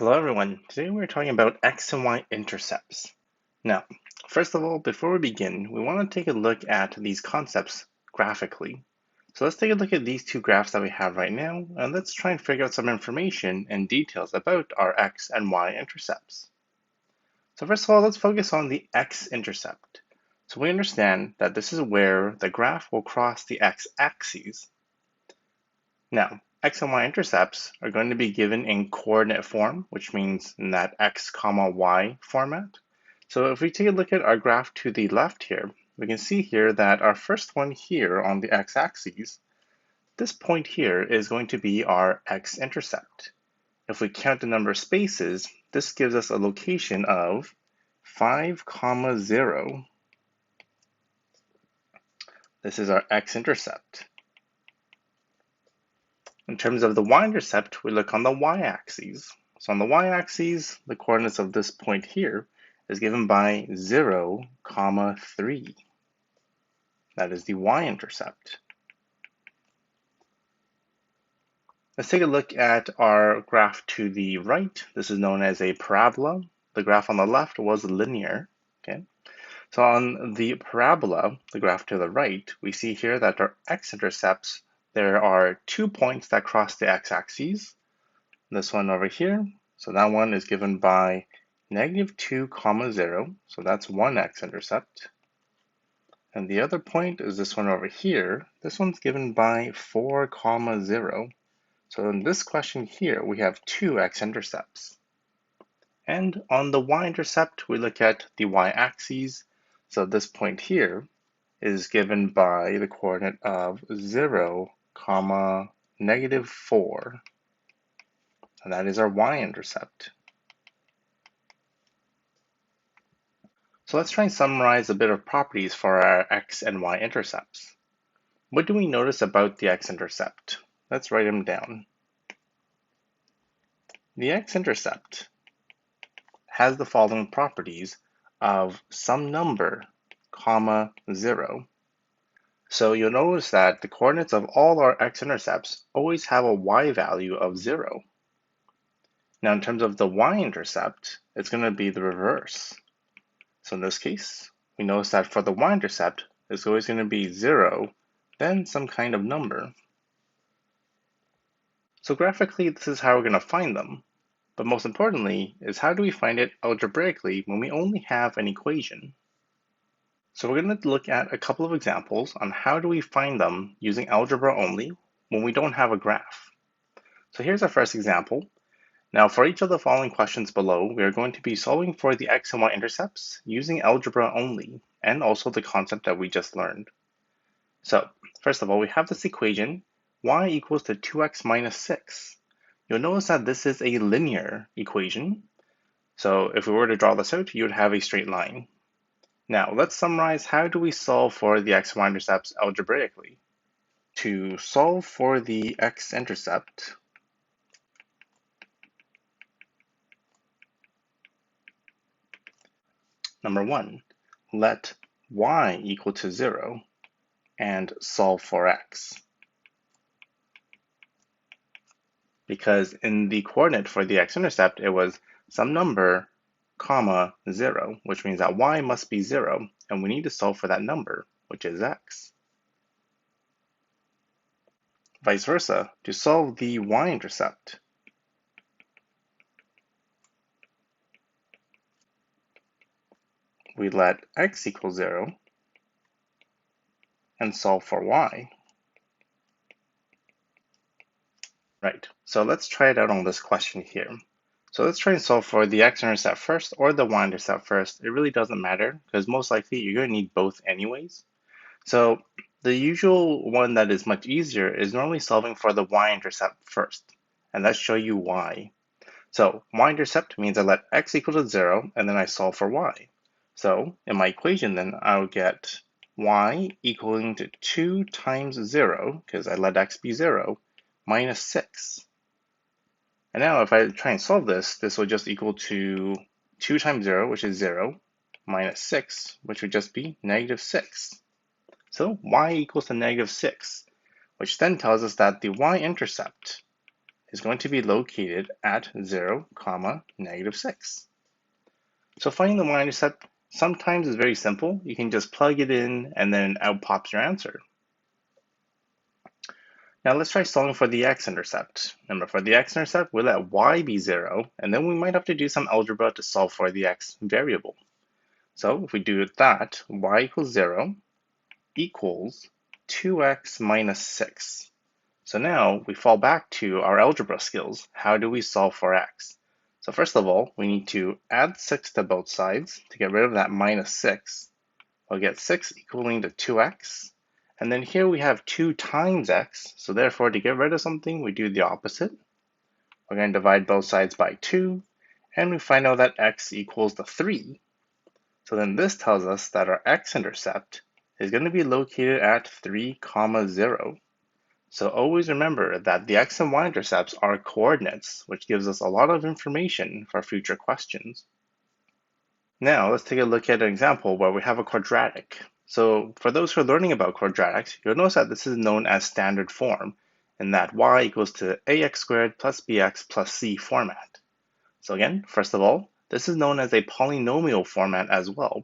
Hello everyone. Today we're talking about x and y intercepts. Now, first of all, before we begin, we want to take a look at these concepts graphically. So let's take a look at these two graphs that we have right now, and let's try and figure out some information and details about our x and y intercepts. So first of all, let's focus on the x-intercept. So we understand that this is where the graph will cross the x-axis. Now, x and y intercepts are going to be given in coordinate form, which means in that x comma y format. So if we take a look at our graph to the left here, we can see here that our first one here on the x-axis, this point here is going to be our x-intercept. If we count the number of spaces, this gives us a location of 5, 0. This is our x-intercept. In terms of the y-intercept, we look on the y-axis. So on the y-axis, the coordinates of this point here is given by 0, 3. That is the y-intercept. Let's take a look at our graph to the right. This is known as a parabola. The graph on the left was linear. Okay. So on the parabola, the graph to the right, we see here that our x-intercepts, there are 2 points that cross the x-axis. This one over here, so that one is given by -2, 0, so that's one x-intercept. And the other point is this one over here. This one's given by 4, 0. So in this question here, we have two x-intercepts. And on the y-intercept, we look at the y-axis. So this point here is given by the coordinate of 0, -4. And that is our y-intercept. So let's try and summarize a bit of properties for our x and y intercepts. What do we notice about the x-intercept? Let's write them down. The x-intercept has the following properties of some number, 0. So you'll notice that the coordinates of all our x-intercepts always have a y value of 0. Now in terms of the y-intercept, it's going to be the reverse. So in this case, we notice that for the y-intercept, it's always going to be 0, then some kind of number. So graphically, this is how we're going to find them. But most importantly is how do we find it algebraically when we only have an equation? So we're going to look at a couple of examples on how do we find them using algebra only when we don't have a graph. So here's our first example. Now for each of the following questions below, we are going to be solving for the x and y intercepts using algebra only, and also the concept that we just learned. So first of all, we have this equation, y equals to 2x minus 6. You'll notice that this is a linear equation. So if we were to draw this out, you would have a straight line. Now let's summarize how do we solve for the x and y intercepts algebraically. To solve for the x-intercept, number one, let y equal to 0 and solve for x. Because in the coordinate for the x-intercept, it was some number, 0, which means that y must be 0, and we need to solve for that number, which is x. Vice versa, to solve the y-intercept, we let x equal 0 and solve for y. Right, so let's try it out on this question here. So let's try and solve for the x-intercept first or the y-intercept first. It really doesn't matter because most likely you're going to need both anyways. So the usual one that is much easier is normally solving for the y-intercept first. And let's show you why. So y-intercept means I let x equal to 0 and then I solve for y. So in my equation then I'll get y equaling to 2 times 0, because I let x be 0, minus 6. And now if I try and solve this, this will just equal to 2 times 0, which is 0, minus 6, which would just be negative 6. So y equals to negative 6, which then tells us that the y-intercept is going to be located at 0, -6. So finding the y-intercept sometimes is very simple. You can just plug it in and then out pops your answer. Now let's try solving for the x-intercept. Remember, for the x-intercept, we'll let y be 0, and then we might have to do some algebra to solve for the x variable. So if we do that, y equals 0 equals 2x minus 6. So now we fall back to our algebra skills. How do we solve for x? So first of all, we need to add 6 to both sides to get rid of that minus 6. We'll get 6 equaling to 2x. And then here we have 2 times x, so therefore to get rid of something, we do the opposite. We're going to divide both sides by 2, and we find out that x equals to 3. So then this tells us that our x-intercept is going to be located at 3, 0. So always remember that the x and y-intercepts are coordinates, which gives us a lot of information for future questions. Now let's take a look at an example where we have a quadratic. So for those who are learning about quadratics, you'll notice that this is known as standard form, and that y equals to ax squared plus bx plus c format. So again, first of all, this is known as a polynomial format as well.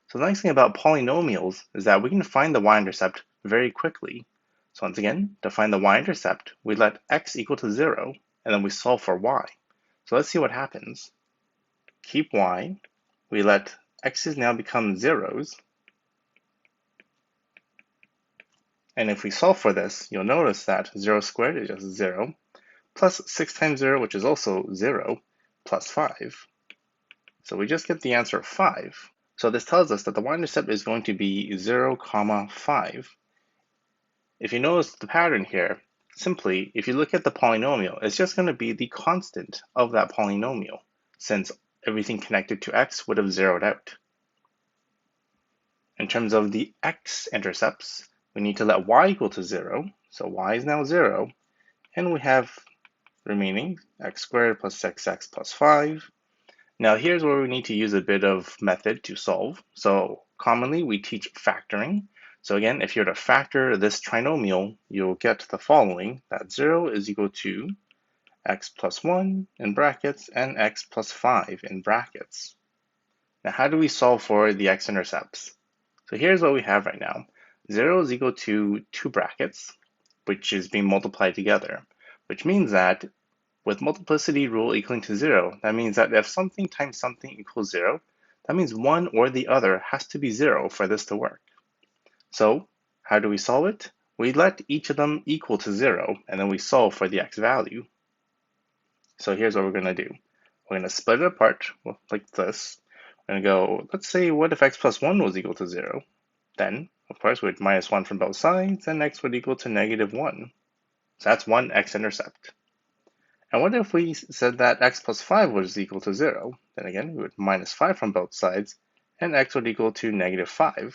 So the nice thing about polynomials is that we can find the y-intercept very quickly. So once again, to find the y-intercept, we let x equal to 0, and then we solve for y. So let's see what happens. Keep y. We let x's now become zeros. And if we solve for this, you'll notice that 0 squared is just 0, plus 6 times 0, which is also 0, plus 5. So we just get the answer of 5. So this tells us that the y-intercept is going to be 0, 5. If you notice the pattern here, simply, if you look at the polynomial, it's just going to be the constant of that polynomial, since everything connected to x would have zeroed out. In terms of the x-intercepts, we need to let y equal to 0, so y is now 0, and we have remaining x squared plus 6x plus 5. Now here's where we need to use a bit of method to solve. So commonly we teach factoring. So again, if you're to factor this trinomial, you'll get the following, that 0 is equal to x plus 1 in brackets and x plus 5 in brackets. Now how do we solve for the x-intercepts? So here's what we have right now. 0 is equal to 2 brackets, which is being multiplied together, which means that with multiplicity rule equaling to 0, that means that if something times something equals 0, that means one or the other has to be 0 for this to work. So how do we solve it? We let each of them equal to 0, and then we solve for the x value. So here's what we're going to do. We're going to split it apart like this. We're going to go, let's say, what if x plus 1 was equal to 0? Then, of course, we'd minus 1 from both sides, and x would equal to -1. So that's one x-intercept. And what if we said that x plus 5 was equal to 0? Then again, we would minus 5 from both sides, and x would equal to -5.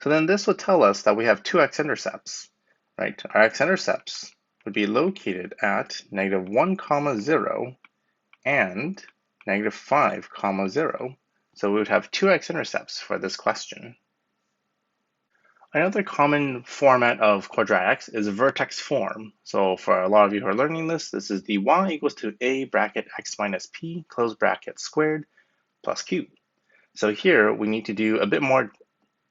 So then this would tell us that we have two x-intercepts, right? Our x-intercepts would be located at -1, 0 and -5, 0. So we would have two x-intercepts for this question. Another common format of quadratics is vertex form. So for a lot of you who are learning this, this is the y equals to a bracket x minus p close bracket squared plus q. So here we need to do a bit more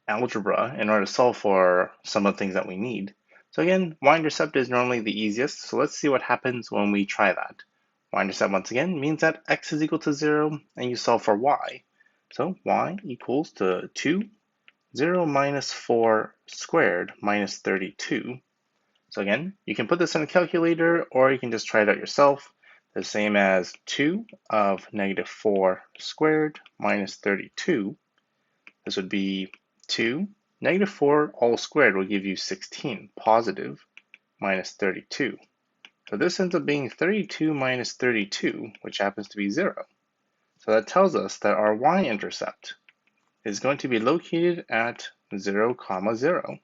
algebra in order to solve for some of the things that we need. So again, y-intercept is normally the easiest. So let's see what happens when we try that. Y-intercept once again means that x is equal to 0 and you solve for y. So y equals to 2 0 minus 4 squared minus 32. So again, you can put this in a calculator or you can just try it out yourself. The same as 2 of -4 squared minus 32. This would be 2. -4 all squared will give you 16 positive minus 32. So this ends up being 32 minus 32, which happens to be 0. So that tells us that our y-intercept is going to be located at 0, 0.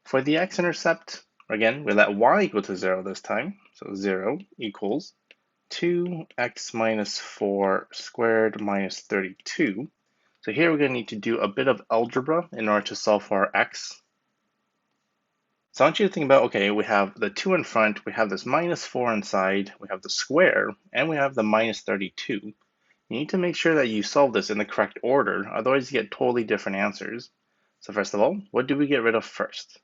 For the x-intercept, again, we let y equal to 0 this time. So 0 equals 2x minus 4 squared minus 32. So here we're going to need to do a bit of algebra in order to solve for our x. So I want you to think about, okay, we have the 2 in front, we have this minus 4 inside, we have the square, and we have the minus 32. You need to make sure that you solve this in the correct order, otherwise you get totally different answers. So first of all, what do we get rid of first?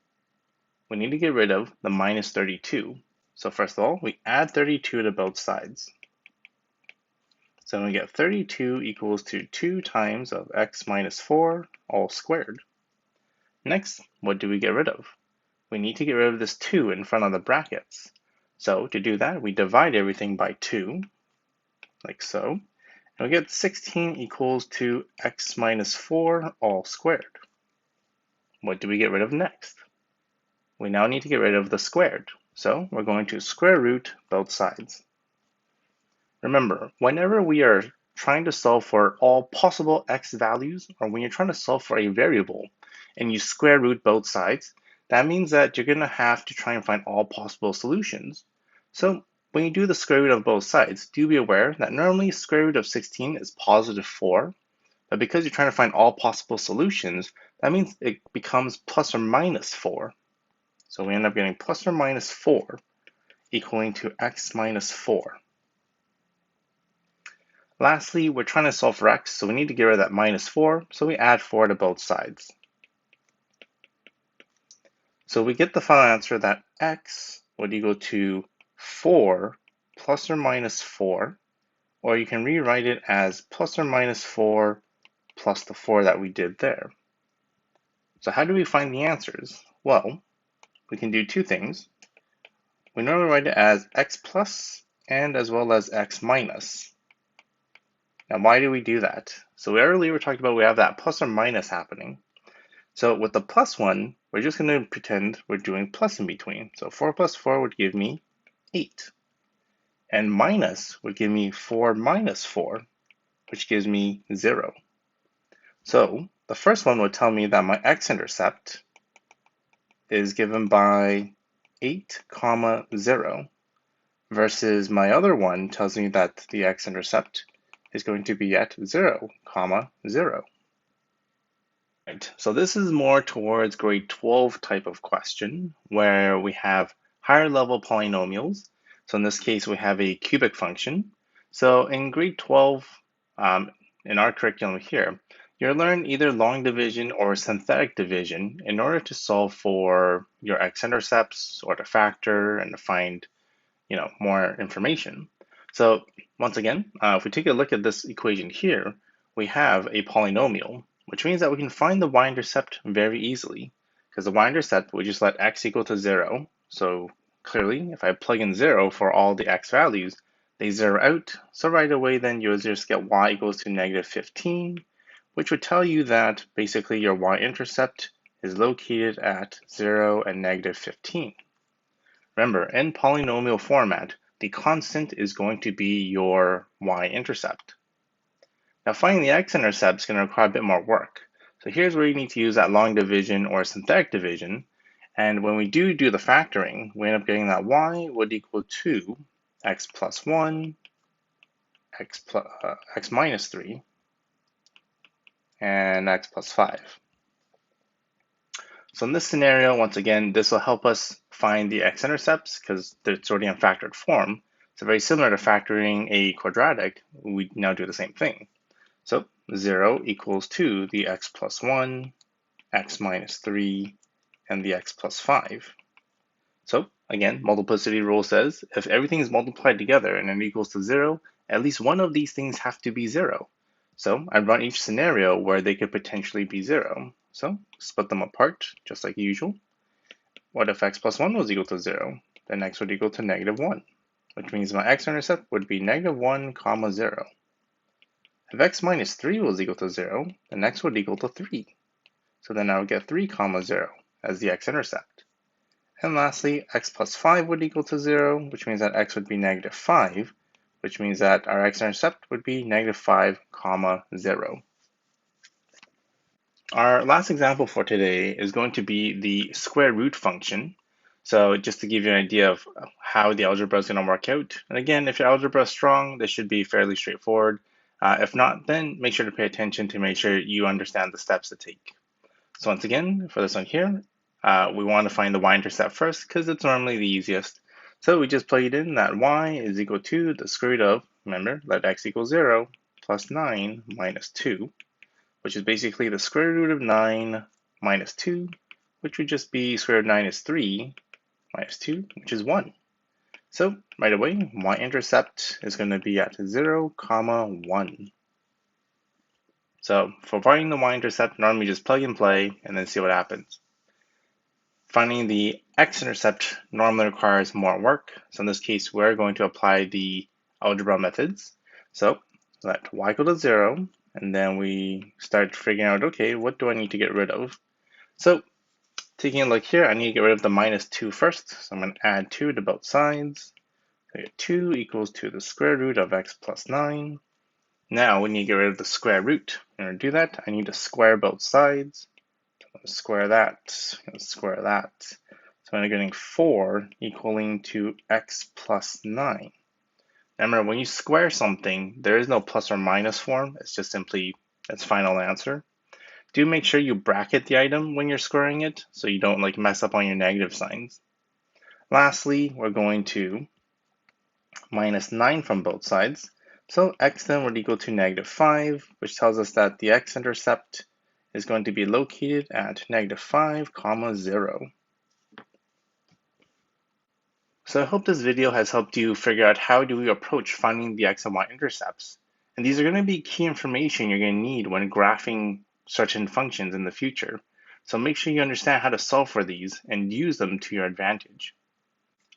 We need to get rid of the minus 32. So first of all, we add 32 to both sides. So we get 32 equals to 2 times of x minus 4 all squared. Next, what do we get rid of? We need to get rid of this 2 in front of the brackets. So to do that, we divide everything by 2, like so, and we get 16 equals to x minus 4 all squared. What do we get rid of next? We now need to get rid of the squared. So we're going to square root both sides. Remember, whenever we are trying to solve for all possible x values, or when you're trying to solve for a variable, and you square root both sides, that means that you're going to have to try and find all possible solutions. So when you do the square root of both sides, do be aware that normally square root of 16 is positive 4, but because you're trying to find all possible solutions, that means it becomes plus or minus 4. So we end up getting plus or minus 4 equaling to x minus 4. Lastly, we're trying to solve for x, so we need to get rid of that minus 4, so we add 4 to both sides. So we get the final answer that x would equal to 4 plus or minus 4, or you can rewrite it as plus or minus 4 plus the 4 that we did there. So how do we find the answers? Well, we can do two things. We normally write it as x plus and as well as x minus. Now, why do we do that? So earlier we talked about we have that plus or minus happening. So with the plus one, we're just going to pretend we're doing plus in between. So 4 plus 4 would give me 8. And minus would give me 4 minus 4, which gives me 0. So the first one would tell me that my x-intercept is given by 8, 0, versus my other one tells me that the x-intercept is going to be at 0, 0. Right, so this is more towards grade 12 type of question where we have higher level polynomials. So in this case, we have a cubic function. So in grade 12, in our curriculum here, you'll learn either long division or synthetic division in order to solve for your x-intercepts or to factor and to find more information. So once again, if we take a look at this equation here, we have a polynomial, which means that we can find the y-intercept very easily, because the y-intercept would just let x equal to 0. So clearly, if I plug in 0 for all the x values, they zero out. So right away, then you'll just get y equals to negative 15, which would tell you that basically your y-intercept is located at 0 and negative 15. Remember, in polynomial format, the constant is going to be your y-intercept. Now finding the x-intercept is going to require a bit more work. So here's where you need to use that long division or synthetic division. And when we do the factoring, we end up getting that y would equal to x plus 1, x minus 3, and x plus 5. So in this scenario, once again, this will help us find the x-intercepts because it's already in factored form. So very similar to factoring a quadratic, we now do the same thing. So 0 equals to the x plus 1, x minus 3, and the x plus 5. So again, multiplicity rule says if everything is multiplied together and it equals to 0, at least one of these things have to be 0. So I run each scenario where they could potentially be 0. So split them apart, just like usual. What if x plus 1 was equal to 0? Then x would equal to negative 1, which means my x-intercept would be negative 1, 0. If x minus 3 was equal to 0, then x would equal to 3. So then I would get 3, 0 as the x-intercept. And lastly, x plus 5 would equal to 0, which means that x would be negative 5, which means that our x-intercept would be negative 5, 0. Our last example for today is going to be the square root function. So just to give you an idea of how the algebra is going to work out. And again, if your algebra is strong, this should be fairly straightforward. If not, then make sure to pay attention to make sure you understand the steps to take. So once again, for this one here, We want to find the y-intercept first because it's normally the easiest. So we just plugged in that y is equal to the square root of, remember, let x equal 0, plus 9 minus 2, which is basically the square root of 9 minus 2, which would just be square root of 9 is 3, minus 2, which is 1. So right away, y-intercept is going to be at 0, 1. So for finding the y-intercept, normally just plug and play and then see what happens. Finding the x-intercept normally requires more work. So in this case, we're going to apply the algebra methods. So let y equal to 0, and then we start figuring out, okay, what do I need to get rid of? So taking a look here, I need to get rid of the minus 2 first. So I'm going to add 2 to both sides. So 2 equals to the square root of x plus 9. Now we need to get rid of the square root. In order to do that, I need to square both sides. Square that, square that. So I'm getting 4 equaling to x plus 9. Now remember, when you square something, there is no plus or minus form. It's just simply its final answer. Do make sure you bracket the item when you're squaring it so you don't mess up on your negative signs. Lastly, we're going to minus 9 from both sides. So x then would equal to negative 5, which tells us that the x-intercept is going to be located at negative 5, 0. So I hope this video has helped you figure out how do we approach finding the x and y intercepts. And these are going to be key information you're going to need when graphing certain functions in the future. So make sure you understand how to solve for these and use them to your advantage.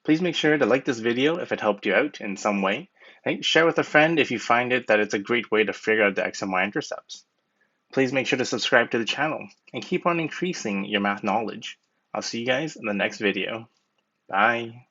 Please make sure to like this video if it helped you out in some way. And share with a friend if you find it that it's a great way to figure out the x and y intercepts. Please make sure to subscribe to the channel and keep on increasing your math knowledge. I'll see you guys in the next video. Bye.